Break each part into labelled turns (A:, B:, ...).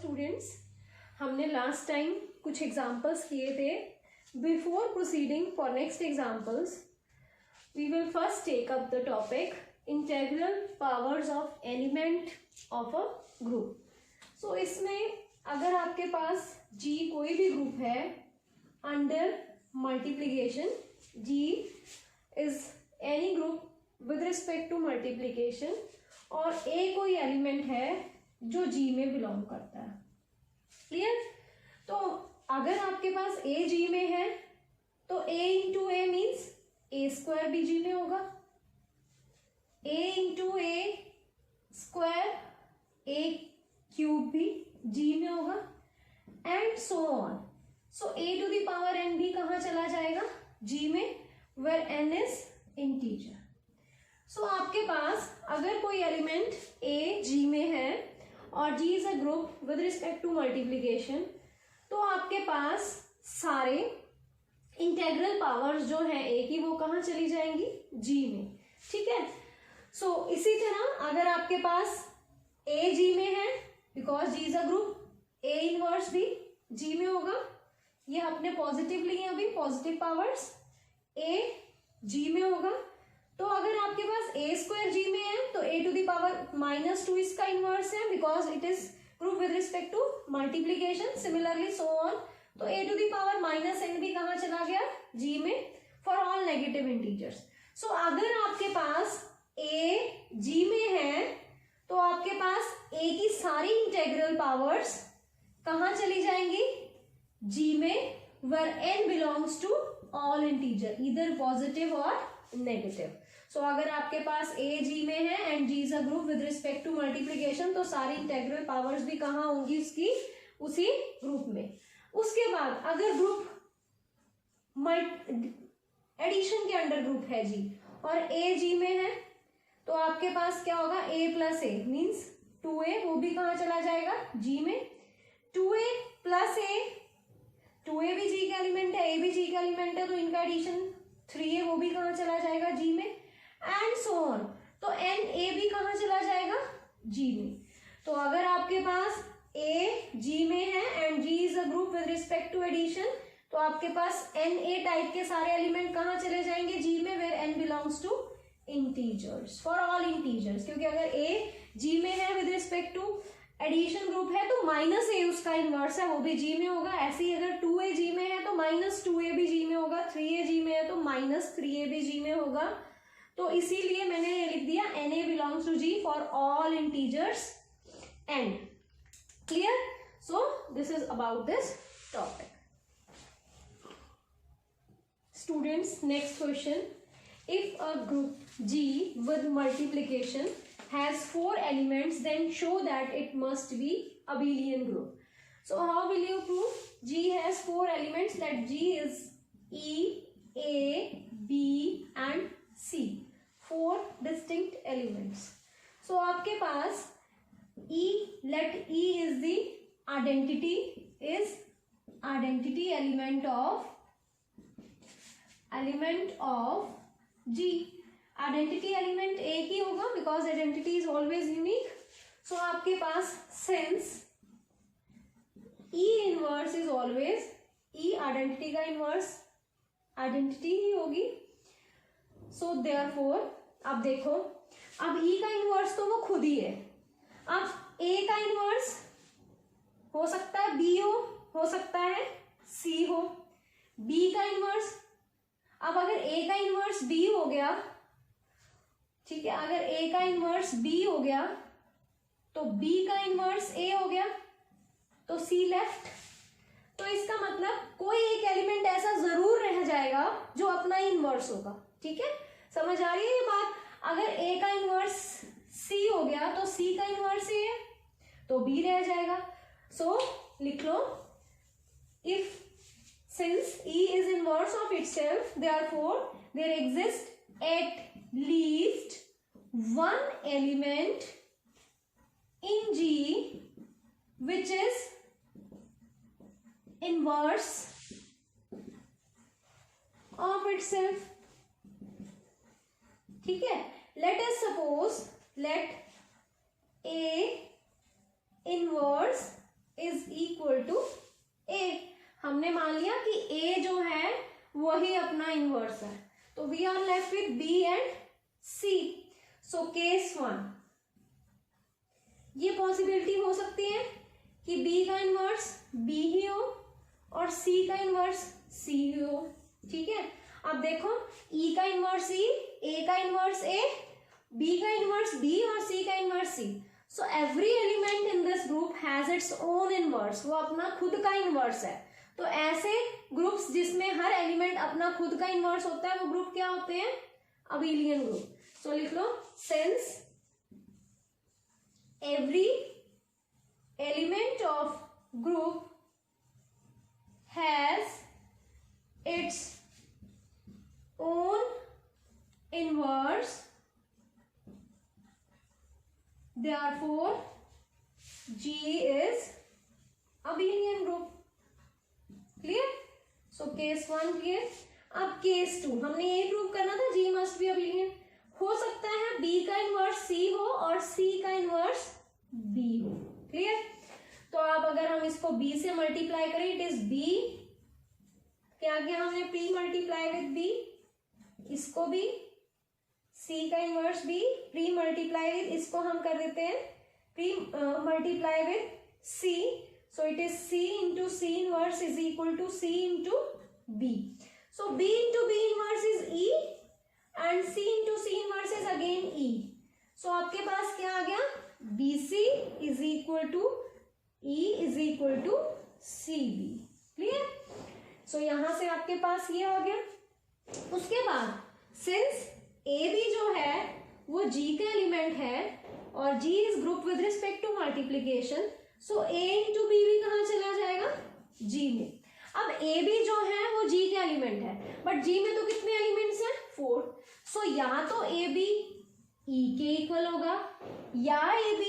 A: Students, हमने last time कुछ examples किए थे. Before proceeding for next examples we will first take up the topic integral powers of element of a group. So इसमें अगर आपके पास जी कोई भी ग्रुप है under multiplication, G is any group with respect to multiplication, और A कोई element है जो जी में बिलोंग करता है. क्लियर? तो अगर आपके पास ए जी में है तो A into A means A square भी जी में होगा, A into A square A cube भी जी में होगा, and so on. So A to the power N भी कहाँ चला जाएगा? जी में, where N is integer. So आपके पास अगर कोई एलिमेंट ए जी में है और G is a group with respect to multiplication, तो आपके पास सारे इंटेग्रल पावर्स जो है ए की वो कहाँ चली जाएंगी? जी में. ठीक है. सो इसी तरह अगर आपके पास ए जी में है, because G is a group, A inverse भी जी में होगा. ये अपने पॉजिटिव लिए अभी पॉजिटिव पावर्स, ए जी में होगा. तो अगर आपके पास ए स्क्वायर जी में है तो ए टू द पावर -2 इसका इनवर्स है, because it is group with respect to multiplication. Similarly so on. तो A to the power -n भी कहाँ चला गया? जी में, for all negative integers. So अगर आपके पास ए जी में है तो आपके पास ए की सारी इंटेग्रल पावर्स कहाँ चली जाएंगी? जी में, where n belongs to all integer, either positive or negative. So अगर आपके पास a g में है and g is a group with respect to multiplication, तो सारी इंटेग्रल पावर्स भी कहाँ होंगी उसकी? उसी ग्रुप में. उसके बाद अगर ग्रुप एडिशन के अंडर ग्रुप है जी और a g में है तो आपके पास क्या होगा? a plus A means 2a, वो भी कहाँ चला जाएगा? जी में. 2a प्लस ए, 2a भी जी का एलिमेंट है, a भी जी का एलिमेंट है, तो इनका एडिशन 3a वो भी कहाँ चला जाएगा? जी में, एंड सो ऑन. तो na भी कहाँ चला जाएगा? जी में. तो अगर आपके पास a जी में है and g is a group with respect to addition, तो आपके पास na टाइप के सारे एलिमेंट कहाँ चले जाएंगे? जी में, where n belongs to integers, for all integers. क्योंकि अगर a जी में है with respect to addition group है तो -a उसका इनवर्स है, वो भी जी में होगा. ऐसे ही अगर 2a जी में है तो -2a भी जी में होगा, 3a जी में है तो -3a भी जी में होगा. तो इसीलिए मैंने ये लिख दिया na belongs to G for all integers n. Clear? So this is about this topic. Students, next question. If a group g with multiplication has 4 elements, then show that it must be abelian group. So how will you prove? G has 4 elements, that G is E, A, B and C. 4 distinct elements. So आपके पास E, let E is the identity element of G. Identity element एक ही होगा because identity is always unique. So आपके पास since E inverse is always E, identity का inverse identity ही होगी. सो देयरफॉर अब देखो, अब ई का इनवर्स तो वो खुद ही है. अब ए का इनवर्स हो सकता है बी हो सकता है सी हो. बी का इनवर्स, अब अगर ए का इनवर्स बी हो गया, ठीक है, अगर a का इनवर्स b हो गया तो b का इनवर्स a हो गया, तो c लेफ्ट. तो इसका मतलब कोई एक एलिमेंट ऐसा जरूर रह जाएगा जो अपना इनवर्स होगा. ठीक है, समझ आ रही है ये बात? अगर a का इनवर्स c हो गया तो c का इनवर्स a है तो b रह जाएगा. सो लिख लो, if since e is inverse of itself, therefore there exists at least one element in G which is inverse of itself. ठीक है, let us suppose let A inverse is equal to A. हमने मान लिया कि ए जो है वही अपना इनवर्स है, तो we are left with B and C. So case 1, ये पॉसिबिलिटी हो सकती है कि बी का इनवर्स बी ही हो और सी का इनवर्स सी ही हो। ठीक है, अब देखो ई का इनवर्स ई, ए का इनवर्स ए, बी का इनवर्स बी और सी का inverse C. So every element in this group has its own inverse, वो अपना खुद का इनवर्स है। तो ऐसे ग्रुप्स जिसमें हर एलिमेंट अपना खुद का इनवर्स होता है वो ग्रुप क्या होते हैं? Abelian group. सो लिख लो, since every element of group has its own inverse, therefore G is abelian group. Clear? So case 1 clear. अब case 2 हमने ये प्रूव करना था G must be abelian। हो सकता है B का इनवर्स C हो और C का इनवर्स B हो। क्लियर? तो अब अगर हम इसको B से मल्टीप्लाई करें, इट इज B, क्या किया हमने? प्री मल्टीप्लाई विद B, इसको भी C का inverse B, pre multiply with, इसको हम कर देते हैं pre multiply with C। So it is C into C inverse is equal to C into B। So B into B inverse is E and C into C inverse is again E. So आपके पास क्या आ गया? BC is equal to E is equal to CB. Clear? So यहाँ से आपके पास ये आ गया। उसके बाद since AB जो है वो G का एलिमेंट है और G is group with respect to multiplication, so A into B भी कहाँ चला जाएगा? G में। अब AB जो है वो G के एलिमेंट है, बट G में तो कितने एलिमेंट्स हैं? 4। सो या तो AB E के इक्वल होगा, या AB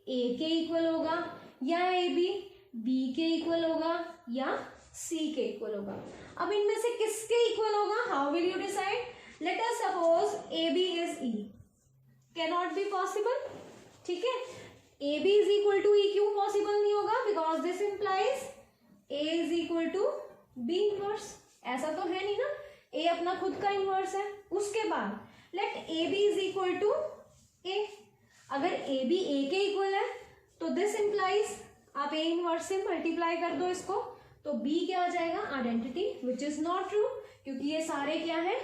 A: A के इक्वल होगा, या AB B के इक्वल होगा, या C के इक्वल होगा। अब इनमें से किसके इक्वल होगा? How will you decide? Let us suppose AB is E, can not be possible. ठीक है, AB is equal to E क्यों पॉसिबल नहीं होगा? Because this implies A is equal to B inverse. ऐसा तो है नहीं ना, A अपना खुद का इनवर्स है। उसके बाद let AB is equal to A। अगर AB A के इक्वल है तो दिस इंप्लाइज आप A इनवर्स से मल्टीप्लाई कर दो इसको, तो B क्या आ जाएगा? Identity, which is not true, क्योंकि ये सारे क्या है?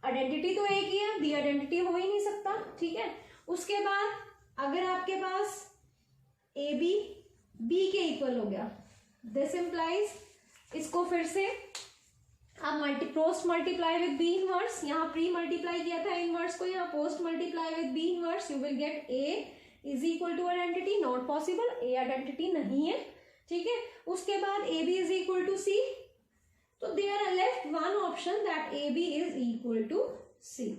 A: आइडेंटिटी तो एक ही है, B आइडेंटिटी हो ही नहीं सकता। ठीक है, उसके बाद अगर आपके पास AB B के इक्वल हो गया, दिस इंप्लाइज, इसको फिर से आप post multiply with B inverse, यहाँ प्री मल्टीप्लाई किया था इनवर्स को, यहाँ post multiply with B inverse, you will get A is equal to identity, not possible, A identity नहीं है। ठीक है, उसके बाद AB is equal to C, तो there are left one option that AB is equal to C।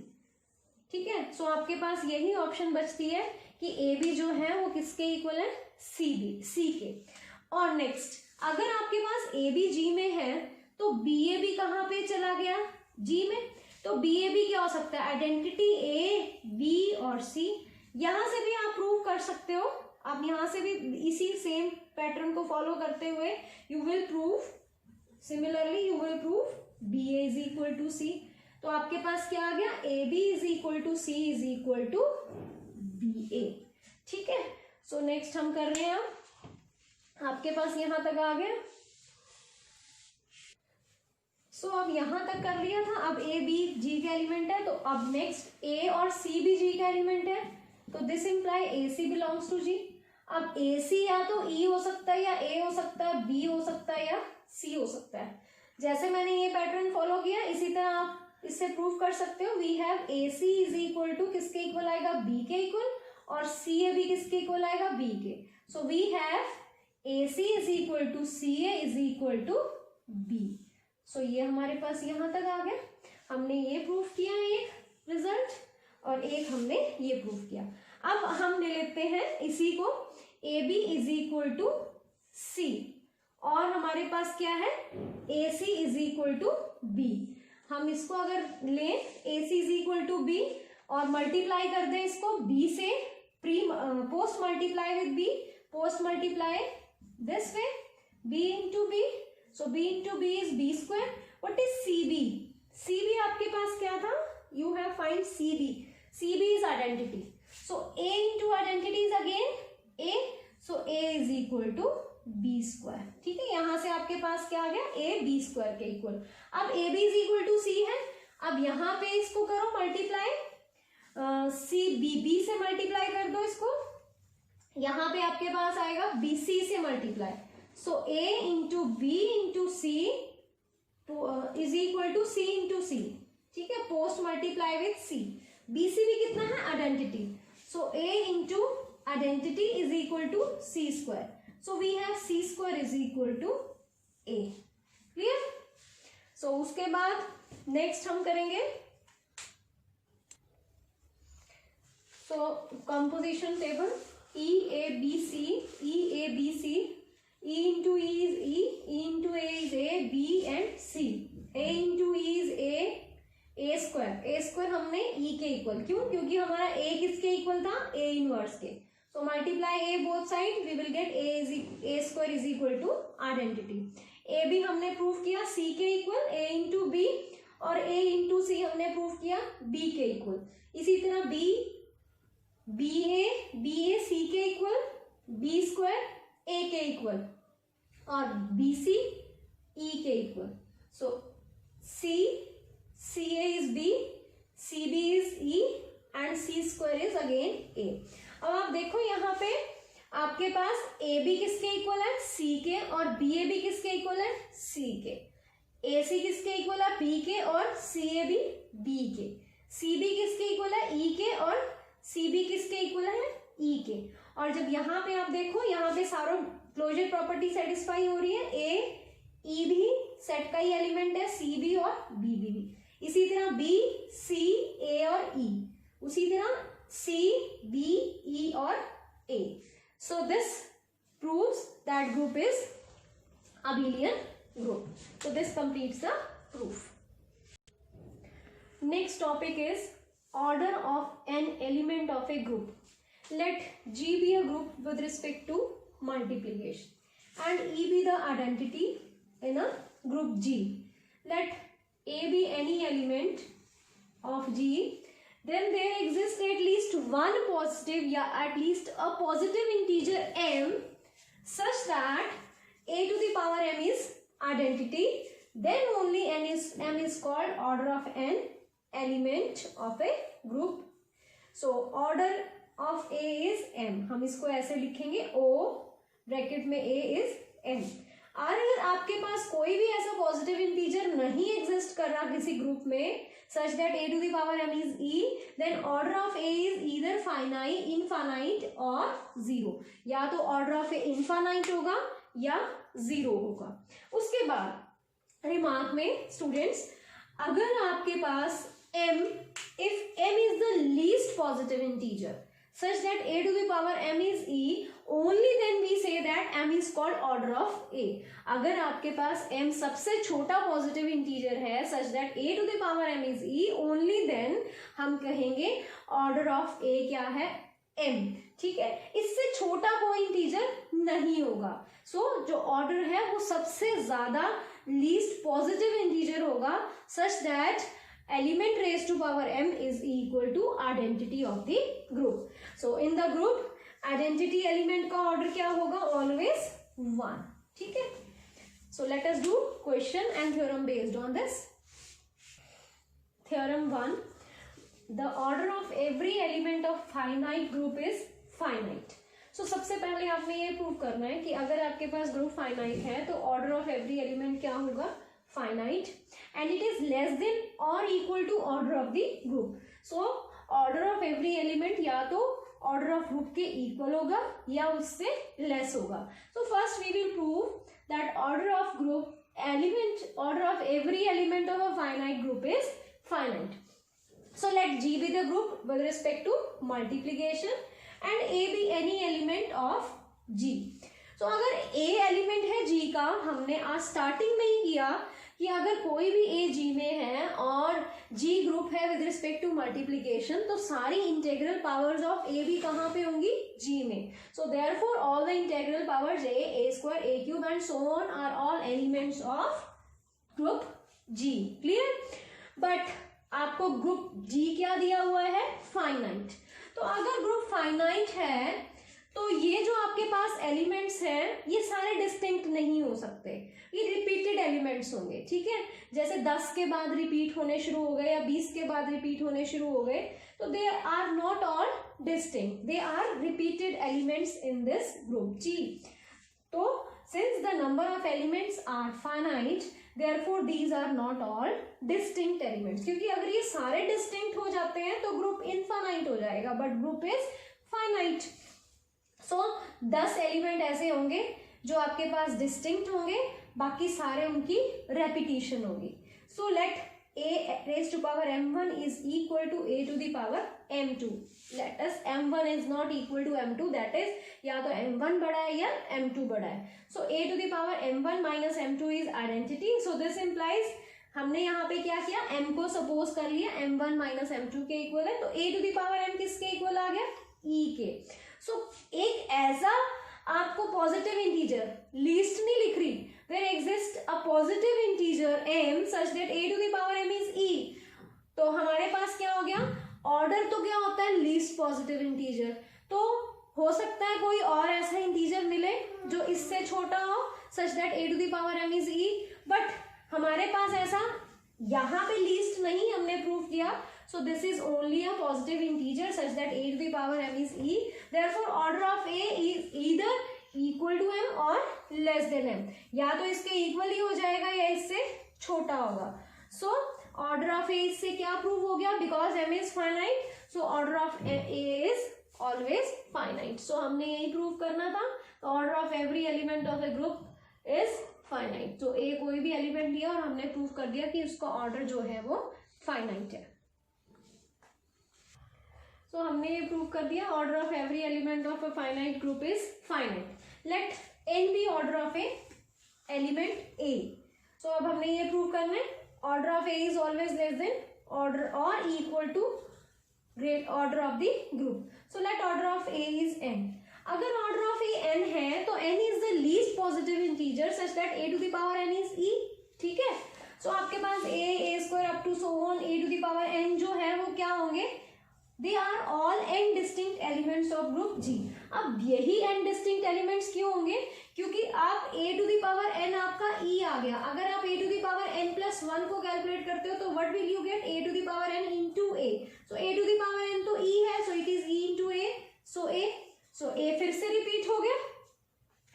A: ठीक है, so आपके पास यही ऑप्शन बचती है कि AB जो है वो किसके इक्वल है? C के। और नेक्स्ट, अगर आपके पास AB G में है तो BAB कहाँ पे चला गया? G में। तो BAB क्या हो सकता है? आइडेंटिटी A B और C। यहां से भी आप प्रूव कर सकते हो, आप यहां से भी इसी सेम पैटर्न को फॉलो करते हुए you will prove, similarly you will prove BA is equal to C। तो आपके पास क्या आ गया? AB is equal to C is equal to BA। ठीक है, सो नेक्स्ट हम कर रहे हैं, आपके पास यहां तक आ गया। सो अब यहां तक कर लिया था। अब A B G का एलिमेंट है, तो अब नेक्स्ट A और C भी G का एलिमेंट है, तो this imply AC belongs to G। अब AC या तो E हो सकता है, या A हो सकता है, B हो सकता है, या C हो सकता है। जैसे मैंने ये पैटर्न फॉलो किया, इसी तरह आप इससे प्रूव कर सकते हो। We have AC is equal to किसके इक्वल आएगा? B के इक्वल, और CA भी किसके इक्वल आएगा? B के। So we have AC is equal to CA is equal to B। So ये हमारे पास यहां तक आ गया। हमने ये प्रूफ किया एक रिजल्ट, और एक हमने ये प्रूफ किया। अब हम ले लेते हैं इसी को, AB is equal to C, और हमारे पास क्या है? AC is equal to B। हम इसको अगर लें AC is equal to B और मल्टीप्लाई कर दें इसको B से, post multiply with B, post multiply this way, b into b, so b into b is b square. What is cb? cb आपके पास क्या था? You have find cb. cb is identity, so a into identity is again a, so a is equal to b square. ठीक है, यहां से आपके पास क्या आ गया? a b square के इक्वल. अब a b is equal to c है. अब यहाँ पे इसको करो मल्टीप्लाई, सी बी बी से मल्टीप्लाई कर दो इसको. यहाँ पे आपके पास आएगा बी सी से multiply. So A into B into C is equal to C into C. ठीक है, post multiply with C. B C भी कितना है? Identity. So A into identity is equal to C square. So we have C square is equal to A. Clear? So उसके बाद next हम करेंगे composition table. E A B C, E A B C, E into E is E into A is A, B and C. A into E is A square. A square हमने E के equal, क्यों? क्योंकि हमारा ए किसके equal था? A inverse के. So multiply A both side, we will get A square is equal to identity. A भी हमने प्रूव किया सी के इक्वल, ए इंटू बी, और a इंटू सी हमने प्रूव किया b के इक्वल. इसी तरह बी ए सी के इक्वल, b स्क्वायर a के इक्वल, और बी सी e के equal. So C A is b, C B is e and C square is again a. अब आप देखो यहाँ पे आपके पास ए बी किसके इक्वल है? सी के, और बी ए बी किसके इक्वल है? सी के. ए सी किसके इक्वल है? बी के, और सी ए बी बी के. सी बी किसके इक्वल है? ई के, और सी बी किसके इक्वल है? ई के. और जब यहाँ पे आप देखो, यहाँ पे सारों क्लोजर प्रॉपर्टी सेटिस्फाई हो रही है. ए ई भी सेट का ही एलिमेंट है, सी बी और बी बी भी. इसी तरह बी सी ए और ई, उसी तरह सी बी ई और A. So this proves that group is abelian group. So this completes the proof. Next topic is order of an element of a group. Let G be a group with respect to multiplication and E be the identity in a group G. Let A be any element of G, then there exists at least one positive, yeah, at least a positive integer m such that a to the power m is identity, then only m is called order of an element of a group. So order of A is m. हम इसको ऐसे लिखेंगे, O bracket में A is m. अगर आपके पास कोई भी ऐसा पॉजिटिव इंटीजर नहीं एग्जिस्ट कर रहा किसी ग्रुप में such that a to the power m is e, then order of A is either finite, infinite or zero. या तो order of A infinite होगा या जीरो होगा. उसके बाद रिमार्क में स्टूडेंट्स, अगर आपके पास m, if m is the least positive integer such that a to the power m is e, only then we say that m is called order of A. अगर आपके पास m सबसे छोटा positive integer है such that a to the power m is e, only then हम कहेंगे order of A क्या है? m. ठीक है, इससे छोटा कोई इंटीजर नहीं होगा. सो जो ऑर्डर है वो सबसे ज्यादा लीस्ट पॉजिटिव इंटीजर होगा such that element raised to power m is equal to identity of the group. So in the group identity element का ऑर्डर क्या होगा? always 1. ठीक है, so let us do question and theorem based on this. Theorem 1, the order of every element of finite group is finite. So सबसे पहले आपने ये prove करना है कि अगर आपके पास ग्रुप फाइनाइट है तो ऑर्डर ऑफ एवरी एलिमेंट क्या होगा? Finite, and it is less than और equal to order of the group. So order of every element या तो ऑर्डर ऑफ ग्रुप के इक्वल होगा या उससे लेस होगा. So first we will prove that order of group element, order of every element of a finite group is finite. So let G be the group with respect to multiplication and A be any element of G. तो अगर ए element है जी का, हमने आज starting में ही किया कि अगर कोई भी ए जी में है और जी ग्रुप है विद रिस्पेक्ट टू मल्टीप्लीकेशन, तो सारी इंटेग्रल पावर्स ऑफ ए भी कहाँ पे होंगी, जी में. So therefore all the integral powers A square, A cube and so on are all elements of group G. Clear. But आपको ग्रुप जी क्या दिया हुआ है, फाइनाइट. तो अगर ग्रुप फाइनाइट है तो ये जो आपके पास एलिमेंट्स हैं ये सारे डिस्टिंक्ट नहीं हो सकते, ये रिपीटेड एलिमेंट्स होंगे. ठीक है, जैसे 10 के बाद रिपीट होने शुरू हो गए या 20 के बाद रिपीट होने शुरू हो गए, तो they are not all distinct, they are repeated elements in this group G. तो since the number of elements are finite, therefore these are not all distinct elements. क्योंकि अगर ये सारे डिस्टिंक्ट हो जाते हैं तो ग्रुप इनफाइनाइट हो जाएगा, but group is finite. So 10 element ऐसे होंगे जो आपके पास डिस्टिंक्ट होंगे, बाकी सारे उनकी रेपिटेशन होगी. So let a raised to power m1 is equal to a to the power m2. Let us m1 is not equal to m2, that is या तो m1 बड़ा है या m2 बड़ा है. So a to the power m1 minus m2 is identity. So this implies हमने यहाँ पे क्या किया, m को सपोज कर लिया m1 माइनस m2 के इक्वल है, तो a to the power m किसके इक्वल आ गया, e के. So एक ऐसा आपको पॉजिटिव इंटीजर, लीस्ट नहीं लिख रही, there exists a positive integer m such that a to the power m is e. तो हमारे पास क्या हो गया, ऑर्डर तो क्या होता है, लीस्ट पॉजिटिव इंटीजर. तो हो सकता है कोई और ऐसा इंटीजर मिले जो इससे छोटा हो such that a to the power m is e, but हमारे पास ऐसा यहाँ पे लीस्ट नहीं हमने प्रूव किया. So this is only a positive integer such that a to the power m is e. Therefore order of a is either equal to m or less than m. या तो इसके equal ही हो जाएगा या इससे छोटा होगा. So order of a इससे क्या प्रूव हो गया, because m is finite, so order of a is always finite. So हमने यही प्रूव करना था. Order of every element of a group is finite. तो a कोई भी एलिमेंट लिया और हमने प्रूव कर दिया कि उसका ऑर्डर जो है वो फाइनाइट है. So हमने ये प्रूव कर दिया order of every element of a finite group is finite. Let n be order of a element a. सो अब हमने ये प्रूव करना है order of a is always less than order और equal to great order of the group. So let order of a is n. अगर order of a n है तो n is the least positive integer such that a to the power n is e. ठीक है, so आपके पास a square up to so on a to the power n जो है वो क्या होंगे, they are all n distinct elements of group G. अब यही n डिस्टिंक्ट एलिमेंट्स क्यों होंगे, क्योंकि आप a to the power n आपका e आ गया. अगर आप a to the power n plus 1 को कैलकुलेट करते हो तो what will you get, a to the power n into a. So a to the power n तो e है, so it is e into a. So a फिर से repeat हो गया.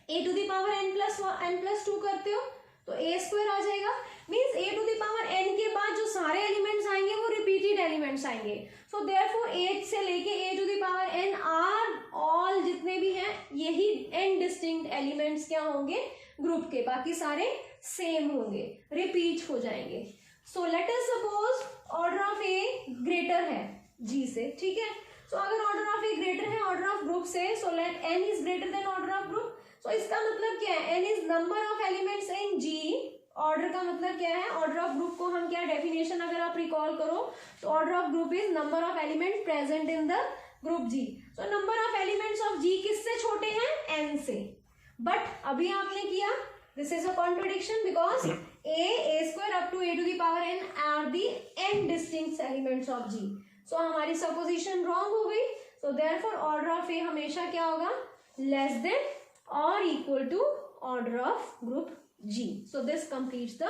A: a to the power n plus 2 करते हो तो a square आ जाएगा. Means a to the power n के बाद जो सारे एलिमेंट्स आएंगे वो रिपीटेड एलिमेंट्स आएंगे. सो देयरफॉर a से लेके a to the power n are all जितने भी हैं यही n डिस्टिंक्ट एलिमेंट्स क्या होंगे ग्रुप के, बाकी सारे सेम होंगे, रिपीट हो जाएंगे. So let us suppose order of a greater है g से. ठीक है, सो अगर ऑर्डर ऑफ a ग्रेटर है ऑर्डर ऑफ ग्रुप से, so let n is greater than order of group. So इसका मतलब क्या है, n is number of elements in g. Order का मतलब क्या है, ऑर्डर ऑफ ग्रुप को हम क्या डेफिनेशन अगर आप रिकॉल करो तो order of group is number of element present in the group G. So number of elements of G किससे छोटे हैं, n से. बट अभी आपने किया, this is a contradiction because a square up to a to the power n are the n distinct elements of G. So हमारी supposition wrong हो गई. So therefore order of a हमेशा क्या होगा, लेस देन और equal to order of group G. So this completes the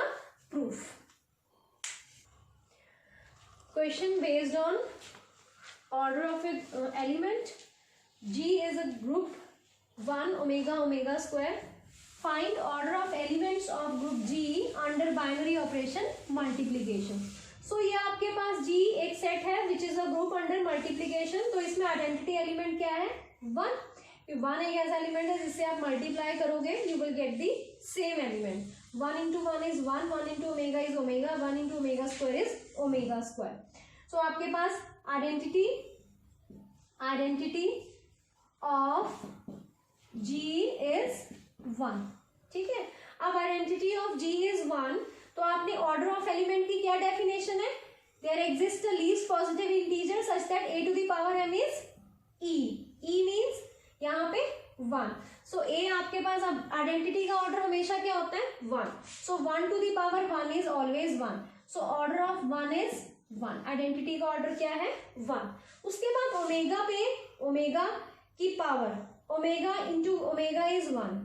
A: proof. Question based on order of an element. G is a group 1 omega omega square. Find order of elements of group G under binary operation multiplication. So ये आपके पास G एक set है which is a group under multiplication. तो इसमें identity element क्या है, 1. 1 एक ऐसा एलिमेंट है जिससे आप मल्टीप्लाई करोगे you will get the same element. 1 into 1 is 1, 1 into omega is omega, 1 into omega square is omega square. So आपके पास आइडेंटिटी ऑफ G is 1, ठीक है। अब आइडेंटिटी ऑफ g इज 1, तो आपने ऑर्डर ऑफ एलिमेंट की क्या definition है, there exist a least positive integer such that a to the power m is e, e means यहाँ पे 1, सो a आपके पास, अब आइडेंटिटी का ऑर्डर हमेशा क्या होता है 1, so 1 to the power 1 is always 1, so order of 1 is 1, identity का ऑर्डर क्या है 1। उसके बाद ओमेगा पे, ओमेगा की power, omega into omega is 1,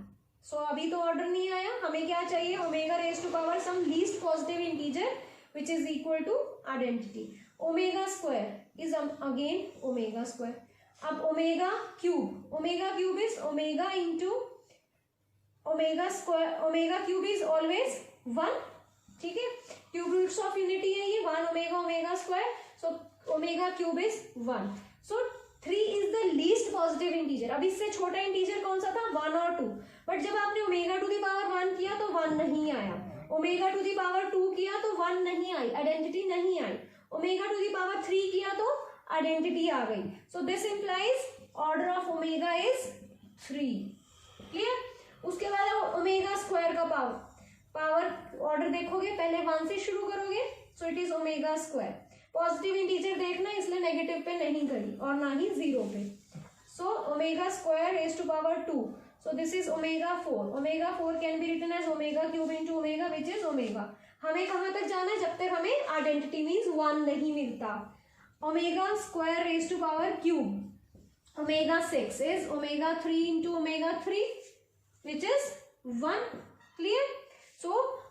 A: so अभी तो ऑर्डर नहीं आया, हमें क्या चाहिए, omega raise to power some least positive integer which is equal to identity, omega square is again omega square. अब omega cube is omega into omega square, omega cube is always 1, ठीक है, cube roots of unity है ये, 1 omega omega square, so omega cube is 1, so 3 is the least positive integer. अब इससे छोटा integer कौन सा था 1 और 2, बट जब आपने ओमेगा टू द पावर 1 किया तो 1 नहीं आया, ओमेगा टू द पावर 2 किया तो 1 नहीं आई, आइडेंटिटी नहीं आई, ओमेगा टू द पावर 3 किया तो आइडेंटिटी आ गई, so this implies order of omega is 3, clear. उसके बाद ओमेगा स्क्वायर का पावर ऑर्डर देखोगे, पहले 1 से शुरू करोगे, सो it is omega square, positive integer देखना इसलिए नेगेटिव पे नहीं करी और ना ही 0 पे, so omega square raise to power 2, so this is omega 4, omega 4 can be written as omega cube into omega which is omega। हमें कहाँ तक जाना है, जब तक हमें आइडेंटिटी मीन्स 1 नहीं मिलता, omega square raise to power cube, omega 6 is omega 3 into omega 3 which is 1, clear. So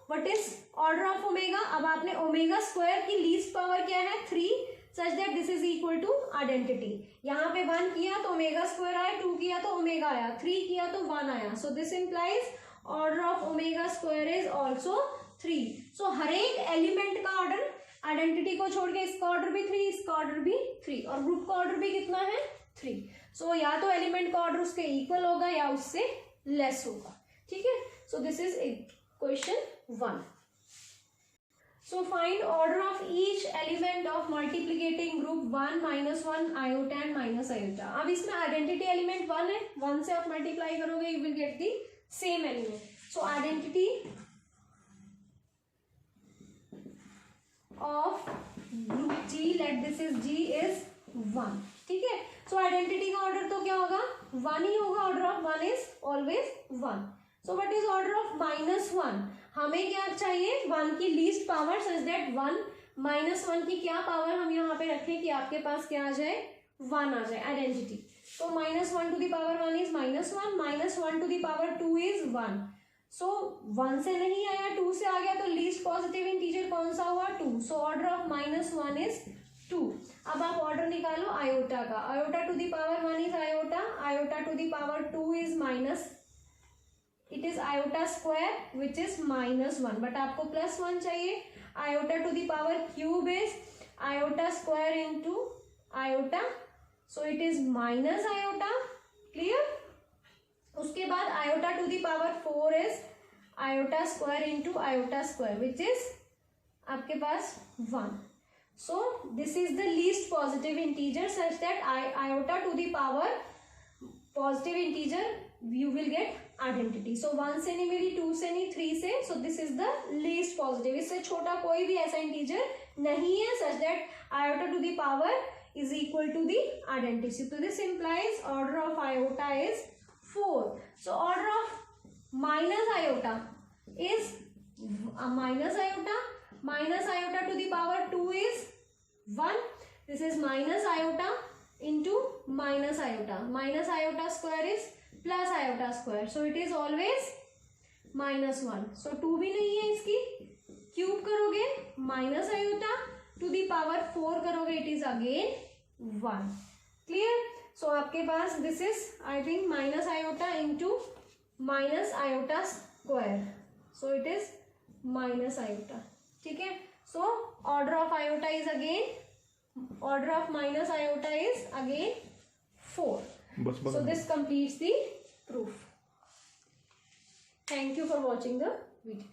A: what is order of omega, अब आपने ओमेगा स्क्वायर की लीस्ट पावर क्या है 3, such that this is equal to identity, यहाँ पे 1 किया तो omega square आया, 2 किया तो ओमेगा आया, 3 किया तो 1 आया, so this implies order of omega square is also 3, सो हर एक एलिमेंट का ऑर्डर, आइडेंटिटी को छोड़ के इसका ऑर्डर भी 3, इसका ऑर्डर भी 3 और ग्रुप का ऑर्डर भी कितना है 3, सो या तो एलिमेंट का ऑर्डर उसके इक्वल होगा या उससे लेस होगा, ठीक है। सो this is question 1। So find order of each element of multiplicating group 1, -1, iota and minus iota। अब इसमें आइडेंटिटी एलिमेंट 1 है, 1 से आप मल्टीप्लाई करोगे you will get the same element, so identity of group G, let this is G is 1, ठीक है। so identity का order तो क्या होगा 1 ही होगा, order of 1 is always 1, so what is order of -1, हमें क्या चाहिए 1 की लीस्ट पावर सच दैट 1 -1 की क्या पावर हम यहाँ पे रखें कि आपके पास क्या आ जाए 1 आ जाए, आइडेंटिटी, तो -1 to the power 1 is -1, -1 to the power 2 is 1, so 1 से नहीं आया 2 से आ गया, तो लीस्ट पॉजिटिव इंटीजर कौन सा हुआ 2, सो ऑर्डर ऑफ -1 इज 2। अब आप ऑर्डर निकालो आयोटा का, iota to the power 1 is iota, iota to the power 2 is minus, it is iota square which is -1, but आपको +1 चाहिए, iota to the power cube is iota square into iota, so it is minus iota, clear. उसके बाद iota to the power 4 is iota square into iota square which is आपके पास 1, so this is the least positive integer such that iota to the power positive integer you will get identity, so 1 से नहीं मिली, 2 से नहीं, 3 से, so this is the least positive, इससे छोटा कोई भी ऐसा इंटीजर नहीं है such that iota to the power is equal to the identity, so this implies order of iota is 4, so order of minus iota is minus iota to the power 2 is 1, this is minus iota into minus iota square is plus iota square, so it is always -1, सो 2 भी नहीं है इसकी, cube करोगे minus iota to the power 4 करोगे it is again 1, clear. So आपके पास this is I think minus iota into minus iota square, so it is minus iota, ठीक है। So order of iota is again, order of minus iota is again 4, so this completes the proof. Thank you for watching the video.